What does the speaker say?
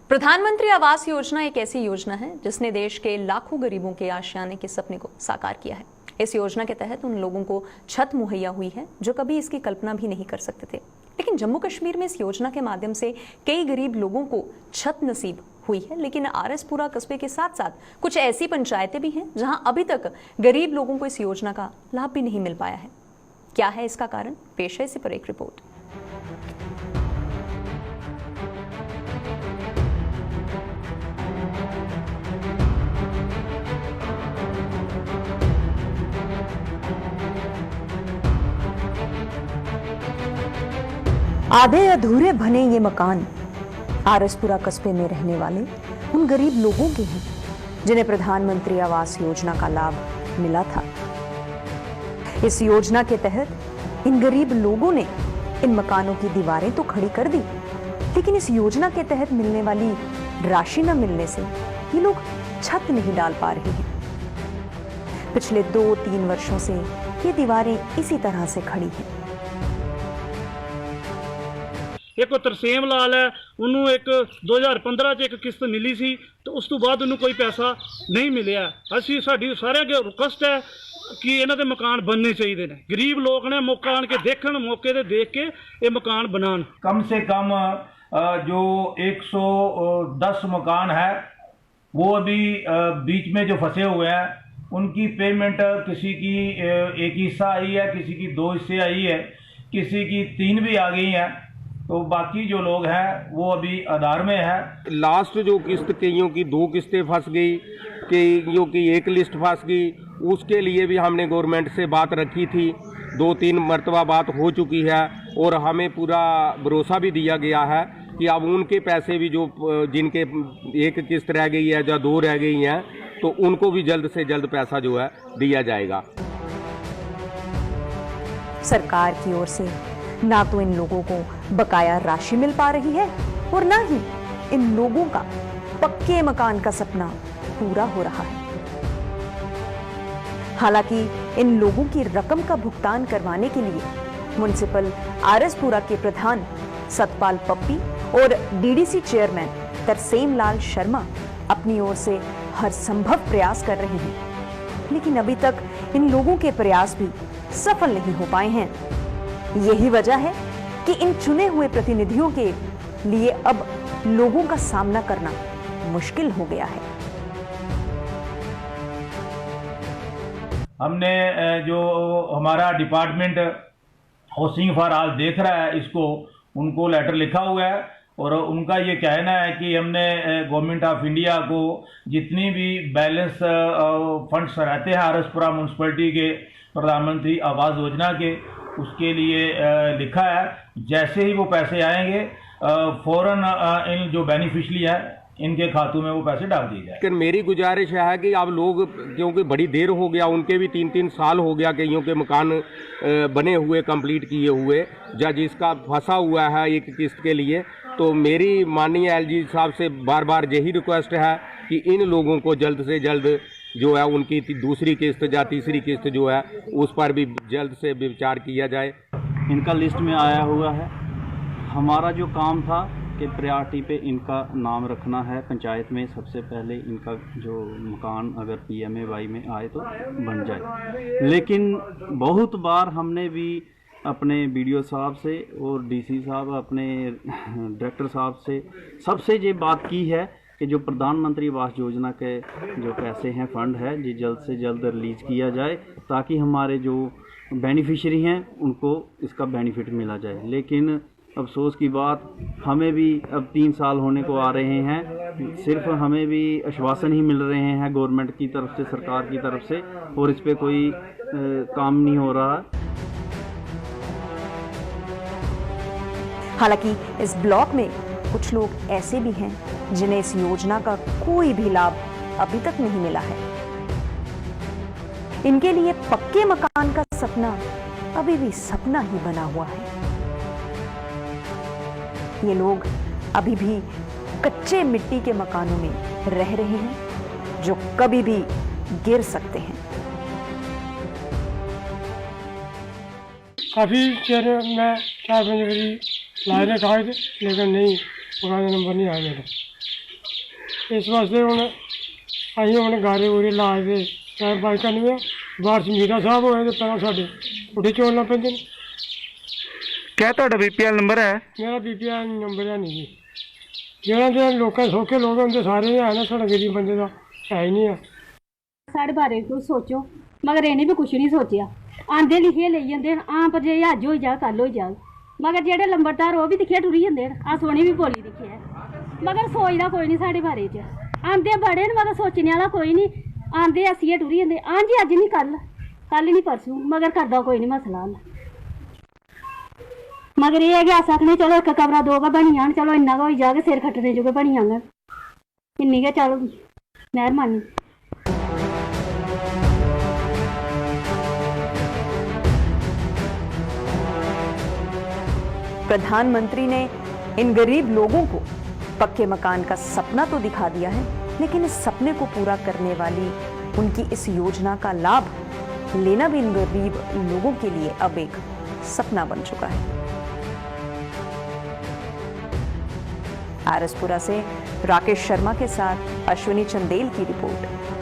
प्रधानमंत्री आवास योजना एक ऐसी योजना है जिसने देश के लाखों गरीबों के आशियाने के सपने को साकार किया है। इस योजना के तहत उन लोगों को छत मुहैया हुई है जो कभी इसकी कल्पना भी नहीं कर सकते थे। लेकिन जम्मू कश्मीर में इस योजना के माध्यम से कई गरीब लोगों को छत नसीब हुई है। लेकिन आरएसपुरा कस्बे के साथ साथ कुछ ऐसी पंचायतें भी हैं जहां अभी तक गरीब लोगों को इस योजना का लाभ भी नहीं मिल पाया है। क्या है इसका कारण? पेश है इसी पर एक रिपोर्ट। आधे अधूरे बने ये मकान आरएसपुरा कस्बे में रहने वाले उन गरीब लोगों के हैं जिन्हें प्रधानमंत्री आवास योजना का लाभ मिला था। इस योजना के तहत इन गरीब लोगों ने इन मकानों की दीवारें तो खड़ी कर दी, लेकिन इस योजना के तहत मिलने वाली राशि न मिलने से ये लोग छत नहीं डाल पा रहे हैं। पिछले 2-3 वर्षों से ये दीवारें इसी तरह से खड़ी हैं। एक तरसेम लाल है, उन्होंने एक 2015 च एक किस्त मिली सी तो उस तो बाद उन्होंने कोई पैसा नहीं मिलिया। असी साडी सारे अगे रिक्वेस्ट है कि इन्हां दे मकान बनने चाहिए ने। गरीब लोग ने मकान के देखण मौके ते देख के ये मकान बनान। कम से कम जो 110 मकान है वो अभी बीच में जो फंसे हुए हैं उनकी पेमेंट किसी की एक हिस्सा आई है, किसी की 2 हिस्से आई है, किसी की 3 भी आ गई हैं, तो बाकी जो लोग हैं वो अभी आधार में है। लास्ट जो किस्त कईयों की 2 किस्तें फंस गई, कईयों की 1 लिस्ट फंस गई। उसके लिए भी हमने गवर्नमेंट से बात रखी थी, 2-3 मरतबा बात हो चुकी है और हमें पूरा भरोसा भी दिया गया है कि अब उनके पैसे भी जो जिनके 1 किस्त रह गई है या 2 रह गई हैं तो उनको भी जल्द से जल्द पैसा जो है दिया जाएगा। सरकार की ओर से ना तो इन लोगों को बकाया राशि मिल पा रही है और ना ही इन लोगों का पक्के मकान का सपना पूरा हो रहा है। हालांकि इन लोगों की रकम का भुगतान करवाने के लिए म्युनिसिपल आरएसपुरा के प्रधान सतपाल पप्पी और डीडीसी चेयरमैन तरसेम लाल शर्मा अपनी ओर से हर संभव प्रयास कर रहे हैं, लेकिन अभी तक इन लोगों के प्रयास भी सफल नहीं हो पाए हैं। यही वजह है कि इन चुने हुए प्रतिनिधियों के लिए अब लोगों का सामना करना मुश्किल हो गया है। हमने जो हमारा डिपार्टमेंट हाउसिंग फॉर ऑल देख रहा है इसको, उनको लेटर लिखा हुआ है और उनका ये कहना है कि हमने गवर्नमेंट ऑफ इंडिया को जितनी भी बैलेंस फंड्स रहते हैं आरएसपुरा म्यूनसिपलिटी के प्रधानमंत्री आवास योजना के, उसके लिए लिखा है। जैसे ही वो पैसे आएंगे फौरन इन जो बेनिफिशरी है इनके खातों में वो पैसे डाल दिए जाए। लेकिन मेरी गुजारिश है कि अब लोग, क्योंकि बड़ी देर हो गया, उनके भी 3-3 साल हो गया कईयों के मकान बने हुए, कंप्लीट किए हुए, या जिसका फंसा हुआ है 1 किस्त के लिए, तो मेरी माननीय एलजी साहब से बार बार यही रिक्वेस्ट है कि इन लोगों को जल्द से जल्द जो है उनकी दूसरी किस्त या तीसरी किस्त जो है उस पर भी जल्द से विचार किया जाए। इनका लिस्ट में आया हुआ है। हमारा जो काम था कि प्रायोरिटी पे इनका नाम रखना है पंचायत में, सबसे पहले इनका जो मकान अगर PMAY में आए तो बन जाए। लेकिन बहुत बार हमने भी अपने BDO साहब से और DC साहब, अपने डायरेक्टर साहब से, सबसे ये बात की है कि जो प्रधानमंत्री आवास योजना के जो पैसे हैं, फंड है, ये जल्द से जल्द रिलीज़ किया जाए ताकि हमारे जो बेनिफिशरी हैं उनको इसका बेनिफिट मिला जाए। लेकिन अफसोस की बात, हमें भी अब 3 साल होने को आ रहे हैं, सिर्फ हमें भी आश्वासन ही मिल रहे हैं गवर्नमेंट की तरफ से, सरकार की तरफ से, और इस पर कोई काम नहीं हो रहा। हालांकि इस ब्लॉक में कुछ लोग ऐसे भी हैं जिन्हें इस योजना का कोई भी लाभ अभी तक नहीं मिला है। इनके लिए पक्के मकान का सपना अभी भी सपना ही बना हुआ है। ये लोग अभी भी कच्चे मिट्टी के मकानों में रह रहे हैं जो कभी भी गिर सकते हैं। काफ़ी चेहरे में 4-5 बड़ी लाइनें खाए थे, लेकिन नहीं मकान का नंबर नहीं आया मेरा। इस वास्ते हूँ अं हम गारे गुरे ला के टाइम पास करने बारिश मीरा साहब होए तो पहला साढ़े पुट्ठे चोल लग पेंदे ने। क्या ਤੁਹਾਡਾ BPL नंबर है? मेरा BPL नंबर है नहीं जी। जेह्ड़ा जे लोकें सौखे लोग होंदे सारे है ना, साढ़ा गरीब बंदे दा है ही नहीं है। साढ़े बारे कुछ सोचो, मगर इन्हें भी कुछ नहीं सोचा। आंदे लिखे ले जाते आं पर जे अज हो जाए कल हो जाए, मगर जेह्ड़े लंबरदार वो भी दिक्खे टुरी जंदे अस उ'नें भी बोली दिक्खे है, मगर सोचदा कोई नहीं साढ़े बारे च। आंदे बड़े न मगर सोचने वाला कोई नहीं। आंदे हस्सियै टुरी जंदे हां जी अज नहीं कल नहीं परसों, मगर करदा कोई नहीं मसला हल। मगर ये है कि अस आखने चलो एक कमरा दो गै बनी जान, चलो इन्ना गै होई जाग, सिर खट्टने जोगे बनी जाङन, इन्नी गै चलो मेहरबानी। प्रधानमंत्री ने इन गरीब लोगों को पक्के मकान का सपना तो दिखा दिया है, लेकिन इस सपने को पूरा करने वाली उनकी इस योजना का लाभ लेना भी इन गरीब लोगों के लिए अब एक सपना बन चुका है। आरएसपुरा से राकेश शर्मा के साथ अश्विनी चंदेल की रिपोर्ट।